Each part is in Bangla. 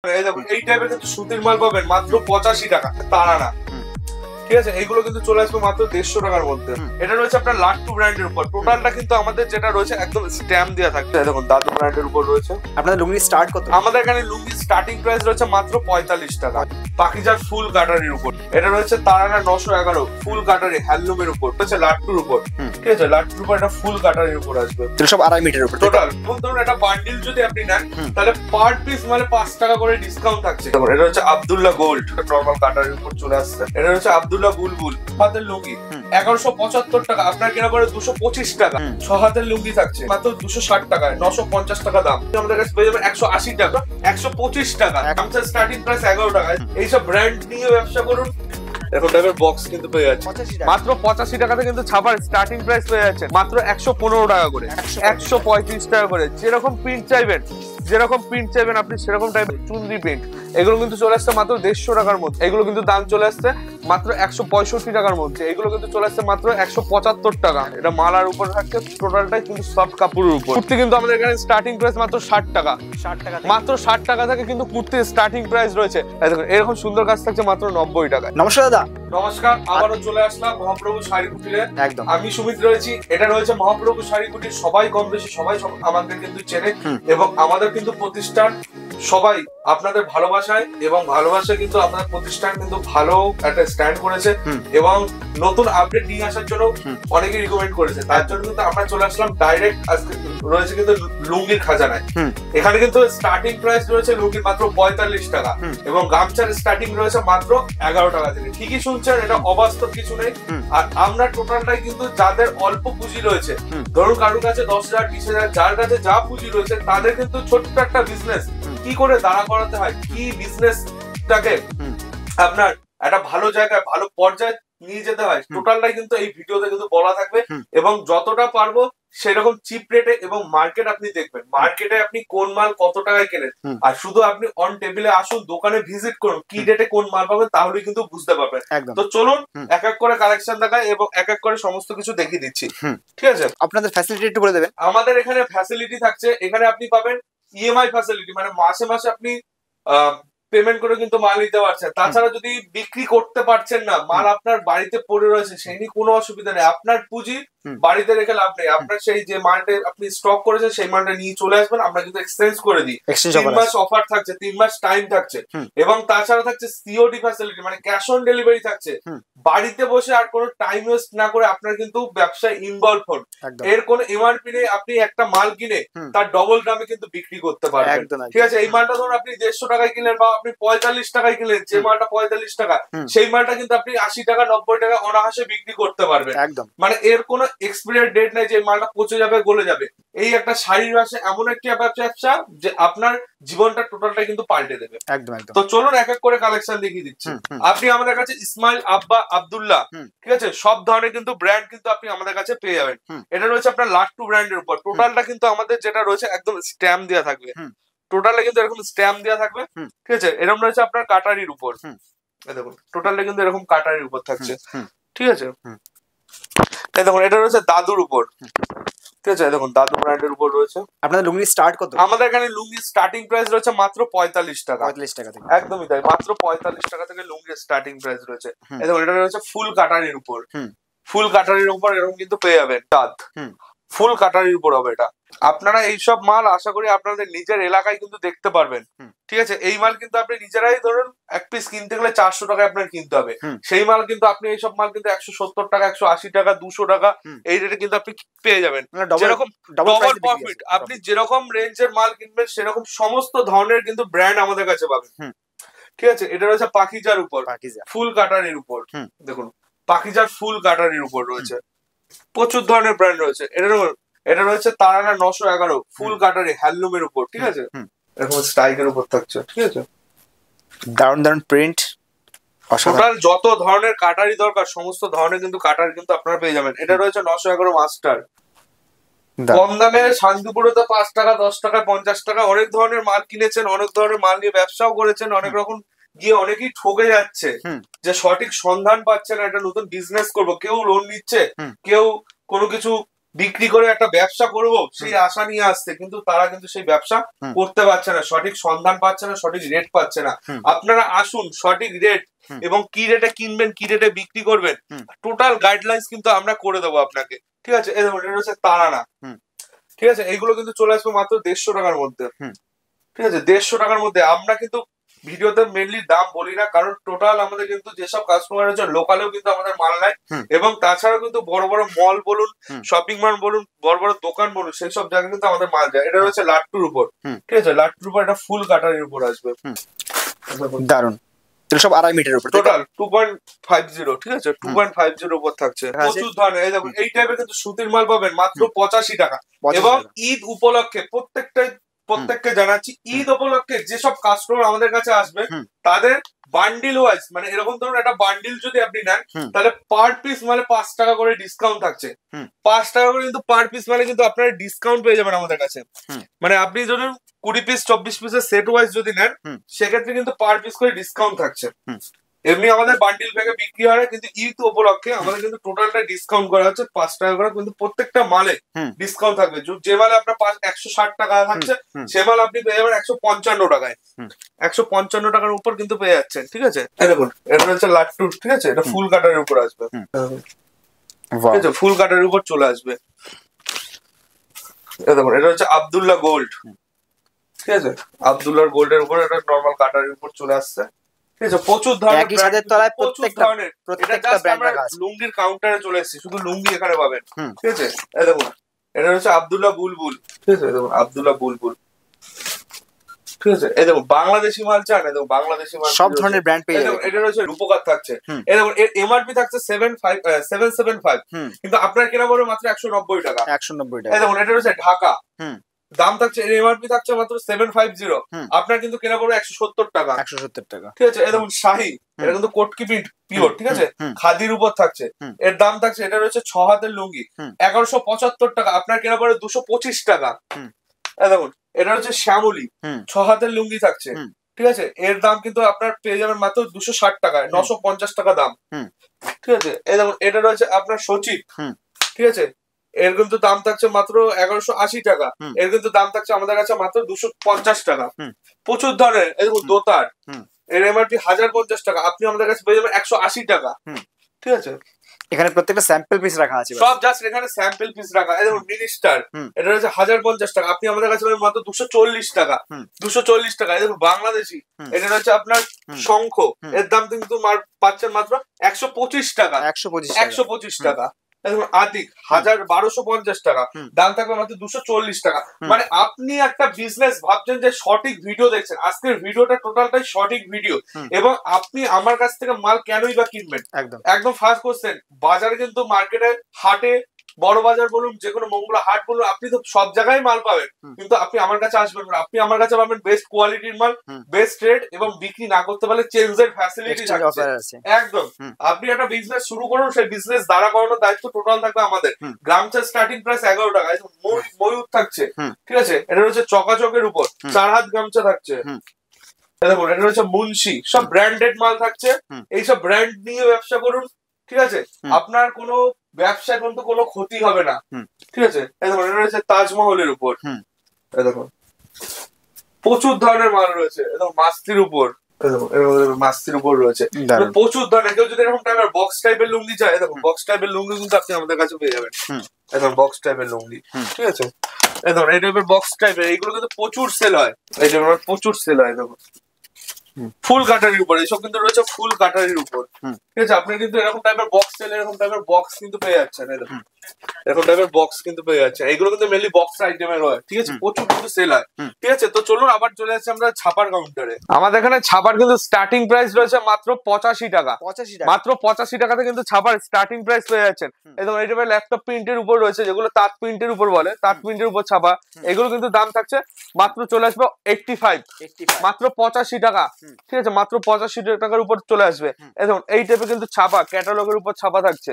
এই দেখুন এই টাইপের কিন্তু সুতির মাল পাবেন মাত্র 85 টাকা তারানা। ঠিক আছে, এইগুলো কিন্তু চলে আসবে মাত্র 150 টাকার মধ্যে। এটা রয়েছে আপনার লাট্টু ব্র্যান্ডের উপর। টোটালটা কিন্তু আমাদের যেটা রয়েছে একদম স্ট্যাম্প দেওয়া থাকছে। দেখুন দাদু ব্র্যান্ডের উপর রয়েছে। আপনাদের লুঙ্গি স্টার্ট কত? আমাদের এখানে লুঙ্গি স্টার্টিং প্রাইস রয়েছে মাত্র 45 টাকা। পাকিজার ফুল কাটারির উপর। এটা রয়েছে তারানা 911 ফুল কাটারি হ্যান্ডলুমের উপর। রয়েছে লাট্টুর উপর। ঠিক আছে, লাট্টুর উপর এটা ফুল কাটারির উপর আসবে। সব 2.5 মিটারের উপর টোটাল। ধরুন একটা বান্ডিল যদি আপনি নেন তাহলে পার পিস মানে 5 টাকা করে ডিসকাউন্ট থাকছে। এটা হচ্ছে আব্দুল্লাহ গোল্ড নরমাল কাটারির উপর চলে আসছে। এটা হচ্ছে আব্দুল্লাহ বুলবুল হাতের লুঙ্গি 1175 টাকা। আপনার কেনা পড়ে 225 টাকা। 6 হাতের লুঙ্গি থাকছে মাত্র 260 টাকায়, 950 টাকা দাম। আমাদের কাছে পেয়ে যাবেন 180 টাকা, 125 টাকা। গামছার স্টার্টিং প্রাইস 11 টাকায়। এইসব ব্র্যান্ড নিয়ে ব্যবসা করুন। এখন টাইপের বক্স কিন্তু পেয়ে যাচ্ছে মাত্র 85 টাকাতে, কিন্তু ছাপার স্টার্টিং প্রাইস পেয়ে যাচ্ছে মাত্র 115 টাকা করে, 135 টাকা করে। যেরকম প্রিন্ট চাইবেন আপনি সেরকম টাইপের চুনরি প্রিন্ট, এগুলো কিন্তু চলে আসছে মাত্র 150 টাকার মধ্যে। এগুলো কিন্তু দাম চলে আসছে মাত্র 165 টাকার মধ্যে। এগুলো কিন্তু চলে আসছে মাত্র 175 টাকা। এটা মালার উপর থাকছে, টোটালটাই কিন্তু সফট কাপড়ের উপর। কুর্তি কিন্তু আমাদের এখানে স্টার্টিং প্রাইস মাত্র 60 টাকা। মাত্র 60 টাকা থেকে কিন্তু কুর্তির স্টার্টিং প্রাইস রয়েছে। দেখুন এরকম সুন্দর কাজ থাকছে মাত্র 90 টাকা। নমস্কার দাদা। নমস্কার, আবারও চলে আসলাম মহাপ্রভু শাড়ি কুটিরে। একদম আমি সুমিত রয়েছি। এটা রয়েছে মহাপ্রভু শাড়ি কুটির। সবাই কম বেশি সবাই আমাদের কিন্তু চেনে এবং আমাদের কিন্তু প্রতিষ্ঠান সবাই আপনাদের ভালোবাসায় এবং ভালোবাসায় কিন্তু আপনাদের প্রতিষ্ঠান কিন্তু ভালো একটা স্ট্যান্ড করেছে এবং নতুন আপডেট নিয়ে আসার জন্য অনেকে রিকমেন্ড করেছে। তার জন্য কিন্তু আমরা চলে আসলাম ডাইরেক্ট। আজকে রয়েছে কিন্তু লুঙ্গির খাজানায়। এখানে কিন্তু স্টার্টিং প্রাইস রয়েছে লুঙ্গির মাত্র 45 টাকা এবং গামছার স্টার্টিং রয়েছে মাত্র 11 টাকা থেকে। ঠিকই শুনছেন, এটা অবাস্তব কিছু নেই। আর আমরা টোটালটাই কিন্তু যাদের অল্প পুঁজি রয়েছে, ধরুন কারোর কাছে 10,000 20,000, যার কাছে যা পুঁজি রয়েছে তাদের কিন্তু ছোট্ট একটা বিজনেস কি করে দাঁড়া করাতে হয়, কি বিজনেসটাকে আপনার একটা ভালো জায়গায় ভালো পর্যায়ে নিয়ে যেতে হয়, টোটালটাই কিন্তু এই ভিডিওতে কিন্তু বলা থাকবে। এবং যতটা পারবো সেরকম চিপ রেটে এবং মার্কেট আপনি দেখবেন, মার্কেটে আপনি কোন মাল কত টাকায় কেনেন। আর শুধু আপনি অন টেবিলে আসুন, দোকানে ভিজিট করুন, কি রেটে কোন মাল পাবেন তাহলে কিন্তু বুঝতে পারবেন। তো চলুন এক এক করে কালেকশন দেখাই এবং এক এক করে সমস্ত কিছু দেখিয়ে দিচ্ছি। ঠিক আছে, আপনাদের ফ্যাসিলিটি একটু বলে দেবেন। আমাদের এখানে ফ্যাসিলিটি থাকছে, এখানে আপনি পাবেন ইএমআই ফ্যাসিলিটি, মানে মাসে মাসে আপনি পেমেন্ট করে কিন্তু মাল নিতে পারছেন। তাছাড়া যদি বিক্রি করতে পারছেন না, মাল আপনার বাড়িতে পড়ে রয়েছে, সেই নিয়ে কোনো অসুবিধা নেই। আপনার পুঁজি বাড়িতে রেখে লাভ নেই। আপনার সেই যে মালটা আপনি স্টক করেছেন সেই মালটা নিয়ে চলে আসবেন, আমরা কিন্তু এক্সচেঞ্জ করে দিই। 3 মাস অফার থাকছে, 3 মাস টাইম থাকছে এবং তাছাড়া থাকছে সিওডি ফ্যাসিলিটি, মানে ক্যাশ অন ডেলিভারি থাকছে। বাড়িতে বসে আর কোনো টাইম ওয়েস্ট না করে আপনার কিন্তু ব্যবসায় ইনভলভ হন। এর কোনো এমআরপি নেই, আপনি একটা মাল কিনে তার ডবল দামে কিন্তু বিক্রি করতে পারবেন। ঠিক আছে, এই মালটা ধরুন আপনি 150 টাকায় কিনলেন বা আপনি 45 টাকায় কিনলেন, যে মালটা 45 টাকা সেই মালটা কিন্তু আপনি 80 টাকা 90 টাকা অনায়াসে বিক্রি করতে পারবেন। মানে এর কোনো এক্সপায়ার ডেট নাই যে মালটা পচে যাবে গলে যাবে। এই একটা শাড়ির ব্যবসা এমন একটি ব্যবসা যে আপনার জীবনটা টোটালটা কিন্তু পাল্টে দেবে। তো চলুন এক এক করে কালেকশন দেখিয়ে দিচ্ছি। আপনি আমাদের কাছে ইসমাইল আব্বা আব্দুল্লাহ, ঠিক আছে, সব ধরনের কিন্তু ব্র্যান্ড কিন্তু আপনি আমাদের কাছে পেয়ে যাবেন। এটা রয়েছে আপনার লাট্টু ব্র্যান্ডের উপর। টোটালটা কিন্তু আমাদের যেটা রয়েছে একদম স্ট্যাম্প দেওয়া থাকবে। টোটালে কিন্তু এরকম স্ট্যাম্প দেওয়া থাকবে। ঠিক আছে, এরকম রয়েছে আপনার কাটারির উপর। দেখুন টোটালটা কিন্তু এরকম কাটারির উপর থাকছে। ঠিক আছে, এই দেখুন এটা রয়েছে দাদুর উপর। ঠিক আছে, দেখুন দাদু ব্র্যান্ডের উপর রয়েছে। আপনাদের লুঙ্গি স্টার্ট কত? আমাদের এখানে লুঙ্গি স্টার্টিং প্রাইস রয়েছে মাত্র 45 টাকা। 45 টাকা থেকে, একদমই তাই, মাত্র 45 টাকা থেকে লুঙ্গি স্টার্টিং প্রাইস রয়েছে। এই দেখুন এটা রয়েছে ফুল কাটারির উপর। ফুল কাটারির উপর এরকম কিন্তু পেয়ে যাবেন। ফুল কাটারির উপর হবে এটা। আপনারা এইসব মাল আশা করি আপনাদের নিজের এলাকায় কিন্তু দেখতে পারবেন। ঠিক আছে, এই মাল কিন্তু আপনি নিজেরাই ধরুন এক পিস কিনতে গেলে 400 টাকায় আপনার কিনতে হবে। সেই মাল কিন্তু আপনি এইসব মাল কিন্তু 170 টাকা 180 টাকা 200 টাকা এই রেটে কিন্তু আপনি পেয়ে যাবেন। যেরকম ডবল প্রফিট, আপনি যেরকম রেঞ্জের মাল কিনবেন সেরকম সমস্ত ধরনের কিন্তু ব্র্যান্ড আমাদের কাছে পাবেন। ঠিক আছে, এটা রয়েছে পাকিজার উপর, ফুল কাটারির উপর। দেখুন পাকিজার ফুল কাটারির উপর রয়েছে, প্রচুর ধরনের ব্র্যান্ড রয়েছে। এটা রয়েছে তারানা 911 ফুল কাটারি হ্যান্ডলুমের উপর। ঠিক আছে, এরকম স্ট্রাইকের উপর থাকছে। ঠিক আছে, দারুণ দারুণ প্রিন্ট। টোটাল যত ধরনের কাটারি দরকার সমস্ত ধরনের কিন্তু কাটারি কিন্তু আপনারা পেয়ে যাবেন। এটা রয়েছে 911 মাস্টার। কম দামে শান্তিপুরে তো 5 টাকা 10 টাকা 50 টাকা অনেক ধরনের মাল কিনেছেন, অনেক ধরনের মাল নিয়ে ব্যবসাও করেছেন। অনেক রকম গিয়ে অনেকেই ঠকে যাচ্ছে যে সঠিক সন্ধান পাচ্ছে না, একটা নতুন বিজনেস করবো। কেউ লোন নিচ্ছে, কেউ কোনো কিছু বিক্রি করে একটা ব্যবসা করব সেই আশা নিয়ে আসছে, কিন্তু তারা কিন্তু সেই ব্যবসা করতে পারছে না, সঠিক সন্ধান পাচ্ছে না, সঠিক রেট পাচ্ছে না। আপনারা আসুন, সঠিক রেট এবং কি রেটে কিনবেন, কি রেটে বিক্রি করবেন, টোটাল গাইডলাইন্স কিন্তু আমরা করে দেবো আপনাকে। ঠিক আছে, এই দেখুন এটা হচ্ছে তারানা। ঠিক আছে, এইগুলো কিন্তু চলে আসবে মাত্র 150 টাকার মধ্যে। ঠিক আছে, 150 টাকার মধ্যে। আমরা কিন্তু ভিডিওতে মেনলি দাম বলি না, কারণ টোটাল আমাদের কিন্তু যেসব কাস্টমার আছে লোকালেও কিন্তু আমাদের মাল নেয়, এবং তাছাড়াও কিন্তু বড় বড় মল বলুন, শপিং মল বলুন, বড় বড় দোকান বলুন, সেই সব জায়গায় কিন্তু আমাদের মাল যায়। এটা রয়েছে লাট্টুর উপর। ঠিক আছে, লাট্টুর উপর এটা ফুল কাটারির উপর আসবে। দারুন, এগুলো সব 2.5 মিটারের উপর, টোটাল 2.50। ঠিক আছে, 2.50 উপর থাকছে। প্রচুর ধরনের এই দেখুন এই টাইপের কিন্তু সুতির মাল পাবেন মাত্র 85 টাকা। এবং ঈদ উপলক্ষে প্রত্যেককে জানাচ্ছি, ঈদ উপলক্ষে যেসব কাস্টমার আমাদের কাছে আসবে তাদের বান্ডিল ওয়াইজ, মানে এরকম ধরুন একটা বান্ডিল যদি আপনি নেন, তাহলে পার পিস মানে 5 টাকা করে ডিসকাউন্ট থাকছে। 5 টাকা করে কিন্তু পার পিস মানে কিন্তু আপনারা ডিসকাউন্ট পেয়ে যাবেন আমাদের কাছে। মানে আপনি ধরুন 20 পিস 24 পিসের সেট ওয়াইজ যদি নেন, সেক্ষেত্রে কিন্তু পার পিস করে ডিসকাউন্ট থাকছে। এমনি আমাদের বান্ডিল ব্যাগে বিক্রি হয়, কিন্তু ঈদ উপলক্ষে আমাদের কিন্তু টোটালটা ডিসকাউন্ট করা হচ্ছে 5 টাকা করে, কিন্তু প্রত্যেকটা মালে ডিসকাউন্ট থাকবে। যে মালে আপনার 160 টাকা থাকছে, সে মাল আপনি পেয়ে যাবেন 155 টাকায়। 155 টাকার উপর কিন্তু পেয়ে যাচ্ছেন। ঠিক আছে, দেখুন এটা হচ্ছে লাট্টু। ঠিক আছে, এটা ফুল কাটারের উপর আসবে। ঠিক আছে, ফুল কাটারের উপর চলে আসবে। দেখুন এটা হচ্ছে আব্দুল্লাহ গোল্ড। ঠিক আছে, আব্দুল্লাহ গোল্ডের উপর এটা নরমাল কাটারের উপর চলে আসছে। ঠিক আছে, প্রচুর ধরনের একই ছাদের তলায় প্রত্যেকটা ব্র্যান্ড রাখা আছে। লুঙ্গির কাউন্টারে চলে এসেছি, শুধু লুঙ্গি এখানে পাবেন। ঠিক আছে, এই দেখুন এটা হচ্ছে আব্দুল্লাহ বুলবুল। ঠিক আছে, দেখুন আব্দুল্লাহ বুলবুল। ঠিক আছে, এই দেখুন বাংলাদেশি মাল চান, এই দেখুন বাংলাদেশি মাল সব ধরনের ব্র্যান্ড পেয়ে যাবেন। এটা রয়েছে রূপকার থাকছে। এই দেখুন এর এমআরপি থাকছে 775, কিন্তু আপনার কেনা পড়বে মাত্র 190 টাকা। 190 টাকা। এই দেখুন এটা রয়েছে ঢাকা, দাম থাকছে এমআরপি থাকছে মাত্র 750, আপনার কিন্তু কেনা পড়বে 170 টাকা। 170 টাকা। ঠিক আছে, এই দেখুন শাহী, এটা কিন্তু কোটকি প্রিন্ট পিওর। ঠিক আছে, খাদির উপর থাকছে, এর দাম থাকছে, এটা রয়েছে 6 হাতের লুঙ্গি, 1175 টাকা, আপনার কেনা পড়বে 225 টাকা। এই দেখুন এটা হচ্ছে শ্যামলী, 6 হাতের লুঙ্গি থাকছে। ঠিক আছে, এর দাম কিন্তু আপনার পেয়ে যাবেন মাত্র 260 টাকায়, 950 টাকা দাম। ঠিক আছে, এই দেখুন এটা রয়েছে আপনার সচিব। ঠিক আছে, এর কিন্তু দাম থাকছে মাত্র 1180 টাকা, এর কিন্তু দাম থাকছে আমাদের কাছে মাত্র 250 টাকা। প্রচুর ধরনের এই দেখুন দোতার, এর এমআরপি 1050 টাকা, আপনি আমাদের কাছে পেয়ে যাবেন 180 টাকা। ঠিক আছে, এখানে প্রত্যেকটা স্যাম্পল পিস রাখা আছে, সব জাস্ট এখানে স্যাম্পল পিস রাখা। এই দেখুন মিনিস্টার, এটা হচ্ছে 1050 টাকা, আপনি আমাদের কাছে পাবেন মাত্র 240 টাকা। 240 টাকা। এই দেখুন বাংলাদেশি, এটা হচ্ছে আপনার শঙ্খ, এর দাম কিন্তু পাচ্ছেন মাত্র 125 টাকা। 125 টাকা। আতিক 1250 টাকা, দাম থাকবে মাত্র 240 টাকা। মানে আপনি একটা বিজনেস ভাবছেন যে সঠিক ভিডিও দেখছেন, আজকের ভিডিওটা টোটালটাই সঠিক ভিডিও, এবং আপনি আমার কাছ থেকে মাল কেনই বা কিনবেন? একদম ফার্স্ট কোশ্চেন, বাজারে কিন্তু মার্কেটে হাটে বড় বাজার বলুন, যে কোনো মঙ্গলা হাট বলুন, আপনি তো সব জায়গায় মাল পাবেন, কিন্তু আপনি আমার কাছে আসবেন না, আপনি আমার কাছে পাবেন বেস্ট কোয়ালিটির মাল, বেস্ট রেট, এবং বিক্রি না করতে পারলে চেঞ্জের ফ্যাসিলিটি থাকছে। একদম, আপনি একটা বিজনেস শুরু করুন, সেই বিজনেস দাঁড়া করানোর দায়িত্ব টোটাল থাকবে আমাদের। গামছার স্টার্টিং প্রাইস 11 টাকা। ময়ূর থাকছে। ঠিক আছে, এটা হচ্ছে চকাচকের উপর 4 হাত গামছা থাকছে। দেখুন এটা হচ্ছে মুন্সি, সব ব্র্যান্ডেড মাল থাকছে, এইসব ব্র্যান্ড নিয়ে ব্যবসা করুন। ঠিক আছে, আপনার কোনো ব্যবসায় কিন্তু কোনো ক্ষতি হবে না। ঠিক আছে, এই দেখুন এটা রয়েছে তাজমহলের উপর। এই দেখুন প্রচুর ধরনের মাল রয়েছে, একদম মাস্তির উপর, মাস্তির উপর রয়েছে প্রচুর ধরনের। কেউ যদি এরকম টাইপের বক্স টাইপের লুঙ্গি চায়, দেখুন বক্স টাইপের লুঙ্গি কিন্তু আপনি আমাদের কাছে পেয়ে যাবেন। একদম বক্স টাইপের লুঙ্গি। ঠিক আছে, এই দেখুন এই টাইপের বক্স টাইপের, এইগুলো কিন্তু প্রচুর সেল হয়, এই টাইপের প্রচুর সেল হয়। দেখুন ফুল কাটারির উপর, এইসব কিন্তু রয়েছে ফুল কাটারির উপর। ঠিক আছে, আপনি কিন্তু এরকম টাইপের বক্স সেল, এরকম টাইপের বক্স কিন্তু পেয়ে যাচ্ছেন। এরকম টাইপের বক্স কিন্তু পেয়ে যাচ্ছেন, এইগুলো কিন্তু মেনলি বক্স আইটেমের হয়। ঠিক আছে, প্রচুর কিন্তু সেল হয়। ঠিক আছে, তো চলুন আবার চলে যাচ্ছি আমরা ছাপার কাউন্টারে। আমাদের এখানে ছাপার কিন্তু স্টার্টিং প্রাইস রয়েছে মাত্র 85 টাকা। মাত্র 85 টাকাতে কিন্তু ছাপার স্টার্টিং প্রাইস পেয়ে যাচ্ছেন। একদম এই টাইপের ল্যাপটপ প্রিন্টের উপর রয়েছে, যেগুলো তাঁত প্রিন্টের উপর বলে, তাঁত প্রিন্টের উপর ছাপা, এগুলো কিন্তু দাম থাকছে মাত্র চলে আসবে 85, মাত্র 85 টাকা। ঠিক আছে, মাত্র 85 টাকার উপর চলে আসবে। দেখুন এই টাইপের কিন্তু ছাপা ক্যাটালগের উপর ছাপা থাকছে।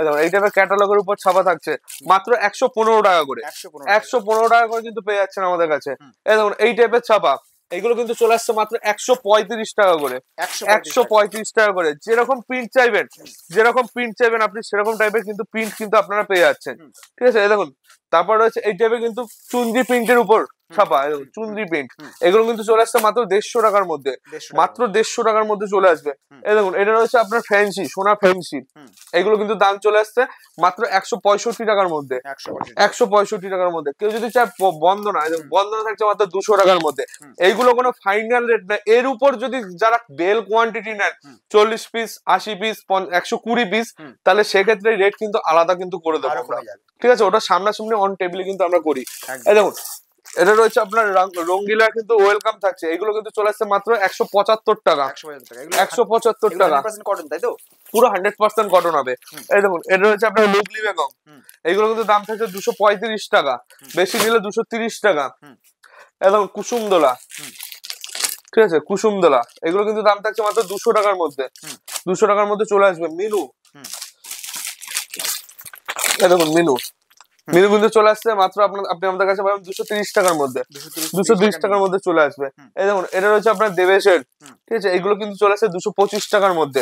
দেখুন এই টাইপের ক্যাটালগের উপর ছাপা থাকছে মাত্র 115 টাকা করে। 115 টাকা করে কিন্তু পেয়ে যাচ্ছেন আমাদের কাছে। এই দেখুন এই টাইপের ছাপা এগুলো কিন্তু চলে আসছে মাত্র 135 টাকা করে, 135 টাকা করে। যেরকম প্রিন্ট চাইবেন, যেরকম প্রিন্ট চাইবেন আপনি সেরকম টাইপের কিন্তু প্রিন্ট কিন্তু আপনারা পেয়ে যাচ্ছেন, ঠিক আছে। এই দেখুন, তারপর রয়েছে এই টাইপের কিন্তু চুনরি প্রিন্টের উপর ছাপা, চুনরি প্রিন্ট, এগুলো কিন্তু চলে আসছে মাত্র 150 টাকার মধ্যে, মাত্র 150 টাকার মধ্যে চলে আসবে। এই দেখুন, এটা রয়েছে আপনার ফ্যান্সি, সোনা ফ্যান্সি, এগুলো কিন্তু দাম চলে আসছে মাত্র 165 টাকার মধ্যে, 165 টাকার মধ্যে। কেউ যদি চায় বন্দনা, বন্দনা থাকছে মাত্র 200 টাকার মধ্যে। এইগুলো কোনো ফাইনাল রেট না, এর উপর যদি যারা বেল কোয়ান্টিটি নেন 40 পিস, 80 পিস, 120 পিস, তাহলে সেক্ষেত্রে রেট কিন্তু আলাদা কিন্তু করে দেবো আমরা, ঠিক আছে। ওটা সামনাসামনি অন টেবিলে কিন্তু আমরা করি। এই দেখুন, এটা রয়েছে আপনার রঙ্গিলা কিন্তু ওয়েলকাম থাকছে, এগুলো কিন্তু চলে আসছে মাত্র 175 টাকা, 175 টাকা, পুরো 100% কটন হবে। এই দেখুন, এটা রয়েছে আপনার লুগলি বেগম, এইগুলো কিন্তু দাম থাকছে 235 টাকা, বেশি নিলে 230 টাকা। একদম কুসুমদোলা, ঠিক আছে, কুসুমদোলা, এগুলো কিন্তু দাম থাকছে মাত্র 200 টাকার মধ্যে, 200 টাকার মধ্যে চলে আসবে। মিনু, এই দেখুন মিনু, মিনু কিন্তু চলে আসছে মাত্র আপনি আমাদের কাছে পাবেন 230 টাকার মধ্যে, 230 টাকার মধ্যে চলে আসবে। এই দেখুন, এটা রয়েছে আপনার দেবেশের, ঠিক আছে, এগুলো কিন্তু চলে আসছে 225 টাকার মধ্যে,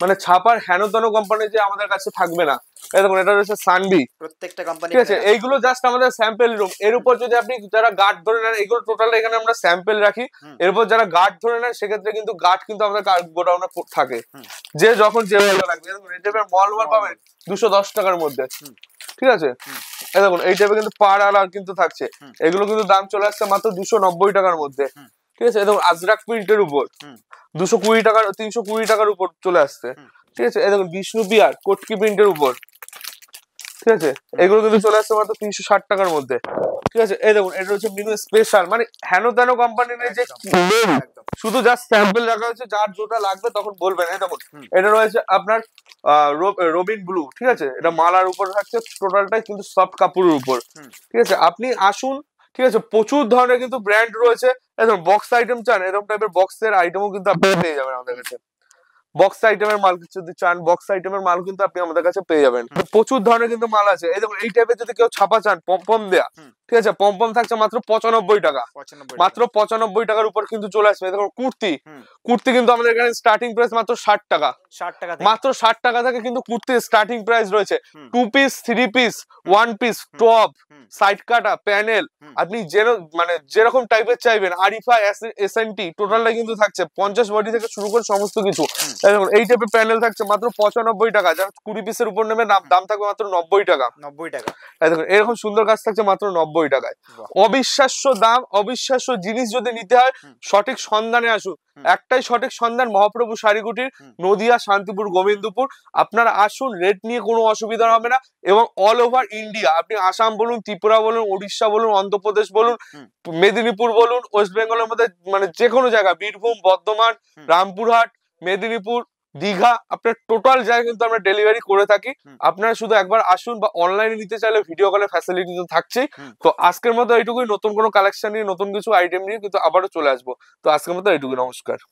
মানে ছাপার হেন তেন কোম্পানি যে আমাদের কাছে থাকবে না। এই দেখুন, এটা রয়েছে সানবি, প্রত্যেকটা কোম্পানি, ঠিক আছে। এইগুলো জাস্ট আমাদের স্যাম্পল রুম, এর উপর যদি আপনি যারা গার্ড ধরে নেন, এগুলো টোটাল এখানে আমরা স্যাম্পল রাখি, এরপর যারা গার্ড ধরে নেন সেক্ষেত্রে কিন্তু গার্ড কিন্তু আমাদের গোডাউনে থাকে, যে যখন যে লাগবে। এই টাইপের মলবার পাবেন 210 টাকার মধ্যে, ঠিক আছে। এই দেখুন, এই টাইপের কিন্তু পার আর কিন্তু থাকছে, এগুলো কিন্তু দাম চলে আসছে মাত্র 290 টাকার মধ্যে, ঠিক আছে। দেখুন, আজরাক প্রিন্টের উপর 220 টাকার, 320 টাকার উপর চলে আসছে, ঠিক আছে। এই দেখুন, বিষ্ণু পিয়ার কটকি প্রিন্টের উপর, ঠিক আছে, এগুলো কিন্তু চলে আসছে মাত্র 360 টাকার মধ্যে, ঠিক আছে। এই দেখুন, এটা হচ্ছে মিনু স্পেশাল, মানে হেন তেন কোম্পানি নেই যে শুধু জাস্ট স্যাম্পল রাখা হয়েছে, যার যেটা লাগবে তখন বলবেন। এই দেখুন, এটা রয়েছে আপনার রবিন ব্লু, ঠিক আছে, এটা মালার উপর থাকছে, টোটালটাই কিন্তু সফট কাপড়ের উপর, ঠিক আছে। আপনি আসুন, ঠিক আছে, প্রচুর ধরনের কিন্তু ব্র্যান্ড রয়েছে। একদম বক্স আইটেম চান, এরকম টাইপের বক্সের আইটেমও কিন্তু আপনারা পেয়ে যাবেন আমাদের কাছে। বক্স আইটেমের মাল যদি চান, বক্স আইটেমের মাল কিন্তু আপনি আমাদের কাছে পেয়ে যাবেন, প্রচুর ধরনের কিন্তু মাল আছে। এই দেখুন, এই টাইপের যদি কেউ ছাপা চান, পম্পম দেয়া, ঠিক আছে, পম্পম থাকছে মাত্র 95 টাকা, মাত্র 95 টাকার উপর কিন্তু চলে আসবে। দেখুন, কুর্তি, কুর্তি কিন্তু আমাদের এখানে স্টার্টিং প্রাইস মাত্র 60 টাকা, মাত্র 60 টাকা থেকে কিন্তু কুর্তির স্টার্টিং প্রাইস রয়েছে। 2 piece, 3 piece, 1 piece, top, side কাটা, প্যানেল, আপনি মানে যেরকম টাইপের চাইবেন, আরিফা, এসএনটি, টোটালটা কিন্তু থাকছে 50 বডি থেকে শুরু করে সমস্ত কিছু। দেখুন, এই টাইপের প্যানেল থাকছে মাত্র 95 টাকা, যারা 20 পিসের উপর নেবে দাম থাকবে মাত্র 90 টাকা, 90 টাকা। দেখুন, এরকম সুন্দর কাজ থাকছে মাত্র 90 টাকায়। অবিশ্বাস্য দাম, অবিশ্বাস্য জিনিস যদি নিতে হয় সঠিক সন্ধানে আসুন। একটাই সঠিক সন্ধান, মহাপ্রভু শাড়িকুটির, নদিয়া, শান্তিপুর, গোবিন্দপুর। আপনারা আসুন, রেট নিয়ে কোনো অসুবিধা হবে না। এবং অল ওভার ইন্ডিয়া, আপনি আসাম বলুন, ত্রিপুরা বলুন, উড়িষ্যা বলুন, অন্ধ্রপ্রদেশ বলুন, মেদিনীপুর বলুন, ওয়েস্ট বেঙ্গলের মধ্যে মানে যে কোনো জায়গা, বীরভূম, বর্ধমান, রামপুরহাট, মেদিনীপুর, দীঘা, আপনার টোটাল জায়গায় কিন্তু আমরা ডেলিভারি করে থাকি। আপনারা শুধু একবার আসুন, বা অনলাইনে নিতে চাইলে ভিডিও কলের ফ্যাসিলিটি তো থাকছেই। তো আজকের মতো এইটুকুই, নতুন কোনো কালেকশন নিয়ে, নতুন কিছু আইটেম নিয়ে কিন্তু আবারও চলে আসবো। তো আজকের মতো এইটুকুই, নমস্কার।